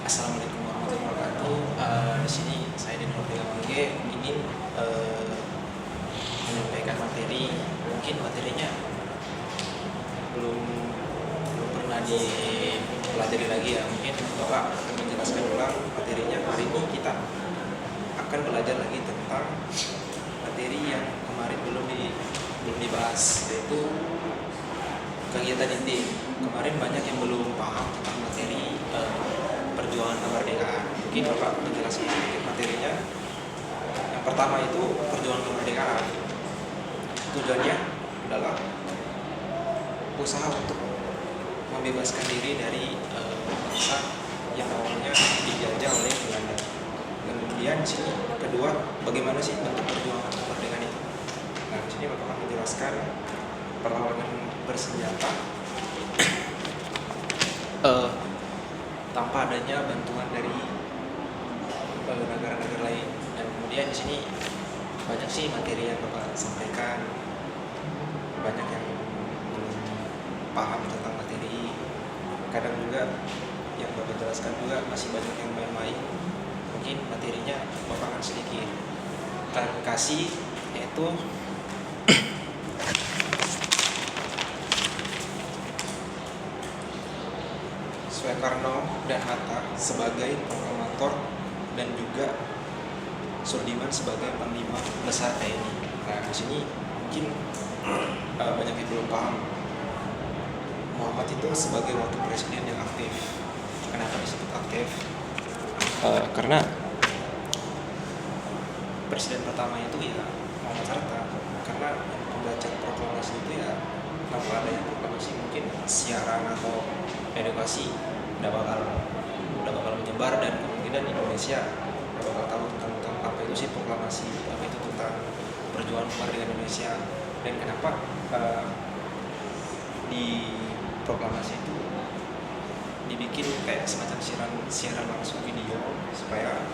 Assalamualaikum warahmatullahi wabarakatuh. Di sini saya Dino Mangge ingin menyampaikan materi. Mungkin materinya belum belum pernah dipelajari lagi ya. Mungkin Bapak akan menjelaskan ulang materinya. Hari ini kita akan belajar lagi tentang materi yang kemarin belum dibahas, yaitu kegiatan inti. Kemarin banyak yang belum paham tentang materi perjuangan kemerdekaan. Mungkin Bapak menjelaskan sedikit materinya. Yang pertama itu perjuangan kemerdekaan. Tujuannya adalah usaha untuk membebaskan diri dari bangsa yang awalnya dijajah oleh Belanda. Dan kemudian di sini kedua, bagaimana sih bentuk perjuangan kemerdekaan itu? Nah, di sini Bapak akan menjelaskan perlawanan bersenjata tanpa adanya bantuan dari negara-negara lain. Dan kemudian di sini banyak sih materi yang Bapak sampaikan, banyak yang belum paham tentang materi. Kadang juga yang Bapak jelaskan juga masih banyak yang main-main. Mungkin materinya Bapak akan sedikit klarifikasi, yaitu Soekarno dan Hatta sebagai proklamator dan juga Sudirman sebagai panglima besar TNI. Nah, di sini mungkin banyak yang belum paham. Muhammad itu sebagai wakil presiden yang aktif. Kenapa disebut aktif? Karena presiden pertama itu ya Muhammad Hatta. Karena membaca proklamasi itu ya tanpa adanya proklamasi mungkin siaran atau edukasi udah bakal menyebar, dan kemungkinan Indonesia udah bakal tahu tentang apa itu sih proklamasi, apa itu tentang perjuangan kemerdekaan Indonesia, dan kenapa di proklamasi itu dibikin kayak semacam siaran langsung video, supaya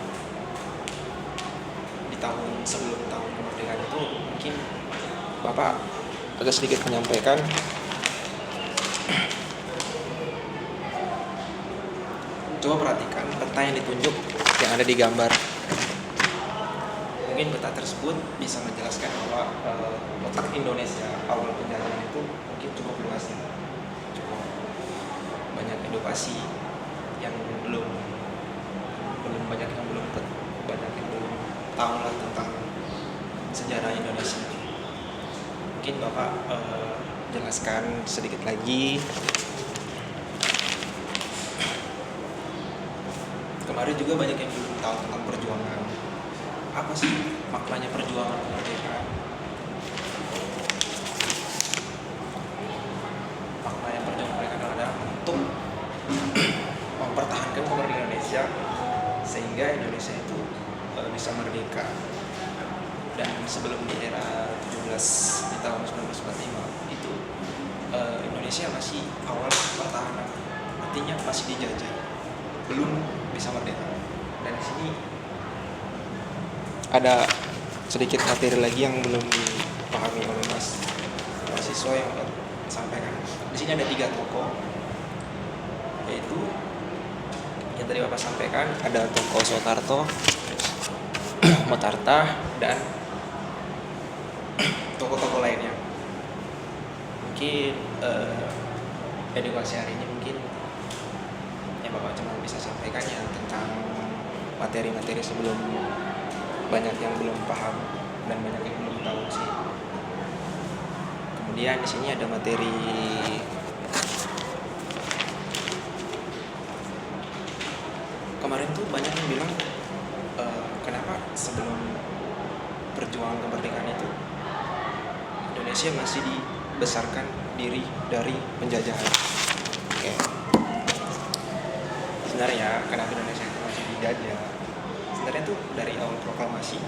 di tahun sebelum tahun kemerdekaan itu mungkin Bapak agak sedikit menyampaikan. Coba perhatikan peta yang ditunjuk yang ada di gambar. Mungkin peta tersebut bisa menjelaskan bahwa letak Indonesia awal penjajahan itu mungkin cukup luas ya, cukup banyak edukasi yang belum banyak yang belum tahu lah tentang sejarah Indonesia. Mungkin Bapak jelaskan sedikit lagi. Kemarin juga banyak yang belum tahu tentang perjuangan. Apa sih maknanya perjuangan kemerdekaan? Maknanya perjuangan kemerdekaan adalah untuk mempertahankan kemerdekaan Indonesia sehingga Indonesia itu bisa merdeka. Dan sebelum di era 17 di tahun 1945 itu Indonesia masih awal pertahanan, artinya masih dijajah, belum bisa merdeka. Dan di sini ada sedikit materi lagi yang belum dipahami oleh mahasiswa yang sampaikan. Di sini ada 3 tokoh, yaitu yang tadi Bapak sampaikan, ada tokoh Soekarto, Muhammad Hatta, dan tokoh-tokoh lainnya. Mungkin edukasi hari ini mungkin yang Bapak cuma bisa sampaikan ya tentang materi-materi sebelum, banyak yang belum paham dan banyak yang belum tahu sih. Kemudian di sini ada materi kemarin tuh banyak yang bilang kenapa sebelum perjuangan kemerdekaan itu Indonesia masih dibesarkan diri dari penjajahan. Oke. Sebenarnya kenapa Indonesia itu masih dijajah? Sebenarnya tuh dari awal proklamasi,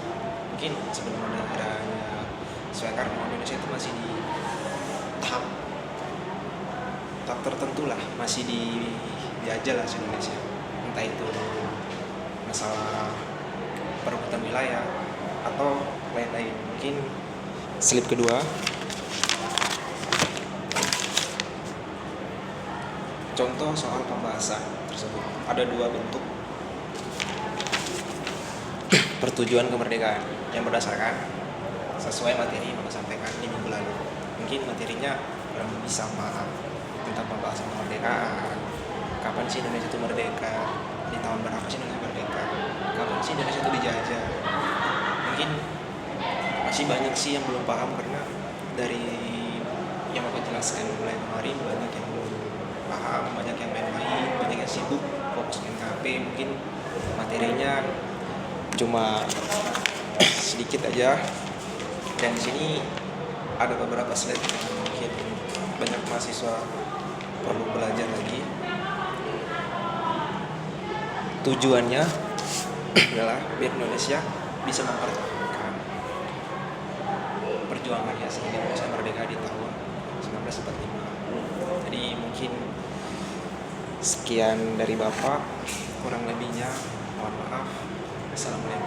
mungkin sebelum ada eranya Soekarno, Indonesia itu masih di tahap tertentu lah, masih dijajah lah Indonesia. Entah itu masalah perebutan wilayah atau lain-lain. Mungkin slide kedua. Contoh soal pembahasan tersebut, ada 2 bentuk pertujuan kemerdekaan yang berdasarkan sesuai materi yang Bapak sampaikan di minggu lalu. Mungkin materinya kurang lebih sama tentang pembahasan kemerdekaan. Kapan sih Indonesia itu merdeka? Di tahun berapa sih Indonesia merdeka? Kapan sih Indonesia itu dijajah? Mungkin masih banyak sih yang belum paham karena dari yang aku jelaskan mulai kemarin banyak yang belum paham, banyak yang main-main, banyak yang sibuk fokus main HP. Mungkin materinya cuma sedikit aja. Dan di sini ada beberapa slide yang mungkin banyak mahasiswa perlu belajar lagi. Tujuannya adalah biar Indonesia bisa mempertahankan perjuangannya sehingga Indonesia merdeka di tahun 1945. Jadi mungkin sekian dari Bapak, kurang lebihnya mohon maaf. Assalamualaikum.